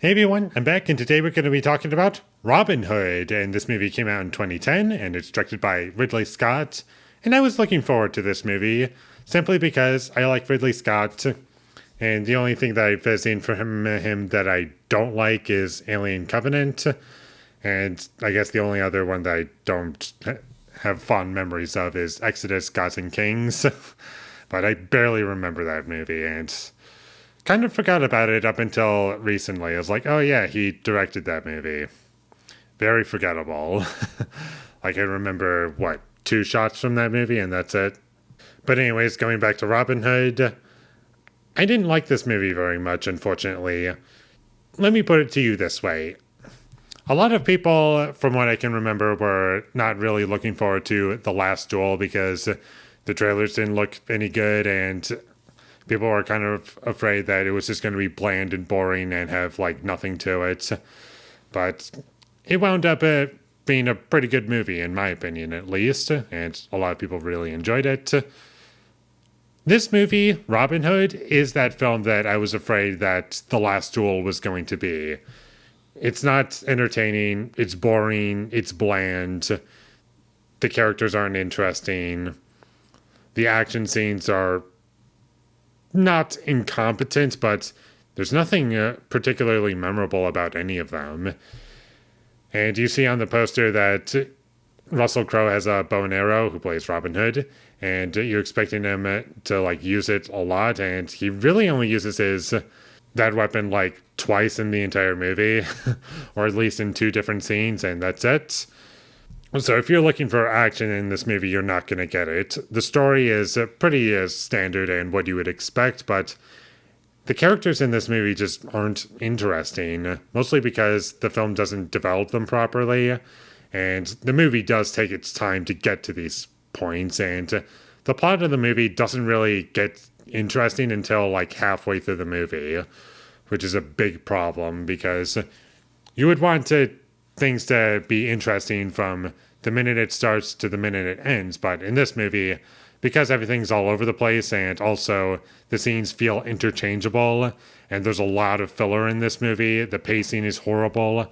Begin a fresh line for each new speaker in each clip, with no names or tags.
Hey everyone, I'm back, and today we're going to be talking about Robin Hood. And this movie came out in 2010, and it's directed by Ridley Scott. And I was looking forward to this movie simply because I like Ridley Scott. And the only thing that I've seen from him that I don't like is Alien Covenant. And I guess the only other one that I don't have fond memories of is Exodus, Gods and Kings. But I barely remember that movie, and kind of forgot about it up until recently. I was like, oh yeah, he directed that movie. Very forgettable. Like, I remember, what, two shots from that movie, and that's it. But anyways, going back to Robin Hood, I didn't like this movie very much, unfortunately. Let me put it to you this way. A lot of people, from what I can remember, were not really looking forward to The Last Duel because the trailers didn't look any good, and people were kind of afraid that it was just going to be bland and boring and have like nothing to it. But it wound up being a pretty good movie, in my opinion, at least, and a lot of people really enjoyed it. This movie, Robin Hood, is that film that I was afraid that The Last Duel was going to be. It's not entertaining, it's boring, it's bland, the characters aren't interesting, the action scenes are not incompetent, but there's nothing particularly memorable about any of them. And you see on the poster that Russell Crowe has a bow and arrow, who plays Robin Hood, and you're expecting him to like use it a lot, and he really only uses that weapon like twice in the entire movie, or at least in two different scenes, and that's it. So if you're looking for action in this movie, you're not going to get it. The story is pretty standard and what you would expect, but the characters in this movie just aren't interesting, mostly because the film doesn't develop them properly, and the movie does take its time to get to these points, and the plot of the movie doesn't really get interesting until like halfway through the movie, which is a big problem because you would want things to be interesting from the minute it starts to the minute it ends. But in this movie, because everything's all over the place and also the scenes feel interchangeable and there's a lot of filler in this movie, the pacing is horrible.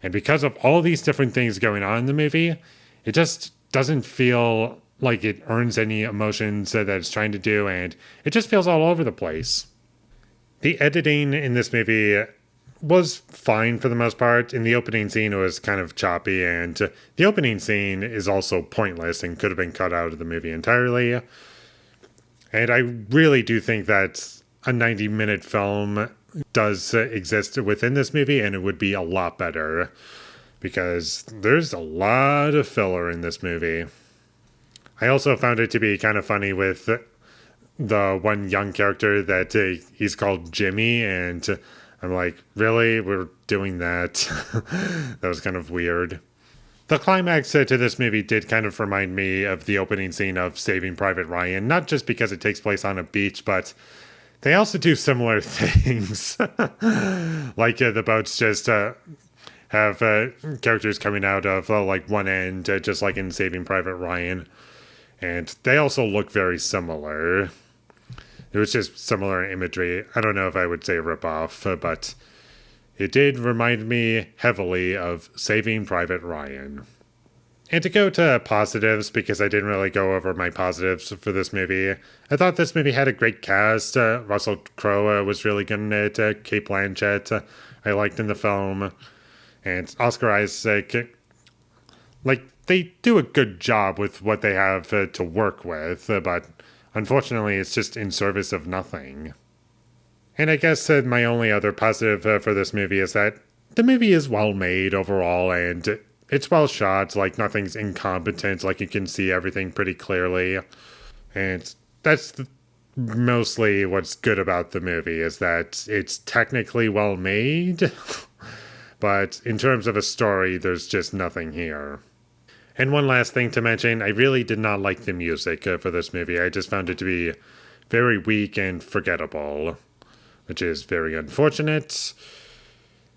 And because of all these different things going on in the movie, it just doesn't feel like it earns any emotions that it's trying to do, and it just feels all over the place. The editing in this movie was fine for the most part. In the opening scene, it was kind of choppy, and the opening scene is also pointless and could have been cut out of the movie entirely. And I really do think that a 90-minute film does exist within this movie, and it would be a lot better because there's a lot of filler in this movie. I also found it to be kind of funny with the one young character that he's called Jimmy, and I'm like, really? We're doing that? That was kind of weird. The climax to this movie did kind of remind me of the opening scene of Saving Private Ryan, not just because it takes place on a beach, but they also do similar things. Like the boats just have characters coming out of like one end, just like in Saving Private Ryan. And they also look very similar. It was just similar imagery. I don't know if I would say ripoff, but it did remind me heavily of Saving Private Ryan. And to go to positives, because I didn't really go over my positives for this movie, I thought this movie had a great cast. Russell Crowe was really good in it. Kate Blanchett I liked in the film. And Oscar Isaac, like, they do a good job with what they have to work with, but unfortunately it's just in service of nothing. And I guess my only other positive for this movie is that the movie is well made overall, and it's well shot, like nothing's incompetent, like you can see everything pretty clearly. And that's mostly what's good about the movie, is that it's technically well made, but in terms of a story, there's just nothing here. And one last thing to mention, I really did not like the music for this movie. I just found it to be very weak and forgettable, which is very unfortunate.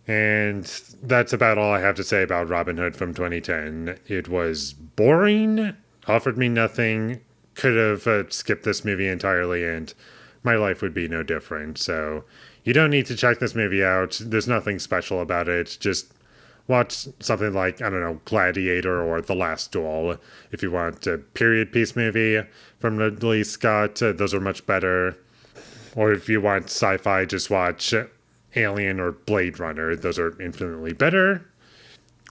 And that's about all I have to say about Robin Hood from 2010. It was boring, offered me nothing, could have skipped this movie entirely, and my life would be no different. So You don't need to check this movie out. There's nothing special about it. Just watch something like, I don't know, Gladiator or The Last Duel. If you want a period piece movie from Ridley Scott, those are much better. Or if you want sci-fi, just watch Alien or Blade Runner. Those are infinitely better.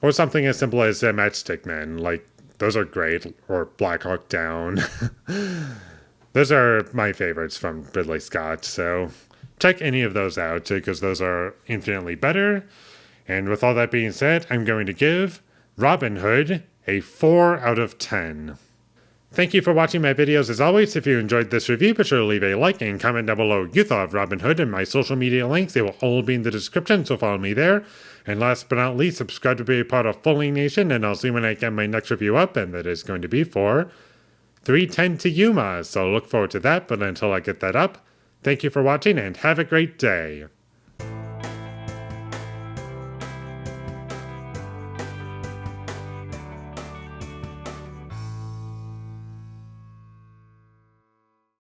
Or something as simple as Matchstick Men. Like, those are great. Or Black Hawk Down. Those are my favorites from Ridley Scott. So check any of those out because those are infinitely better. And with all that being said, I'm going to give Robin Hood a 4 out of 10. Thank you for watching my videos as always. If you enjoyed this review, be sure to leave a like and comment down below what you thought of Robin Hood, and my social media links. They will all be in the description, so follow me there. And last but not least, subscribe to be a part of Foley Nation, and I'll see when I get my next review up, and that is going to be for 3:10 to Yuma. So look forward to that, but until I get that up, thank you for watching and have a great day.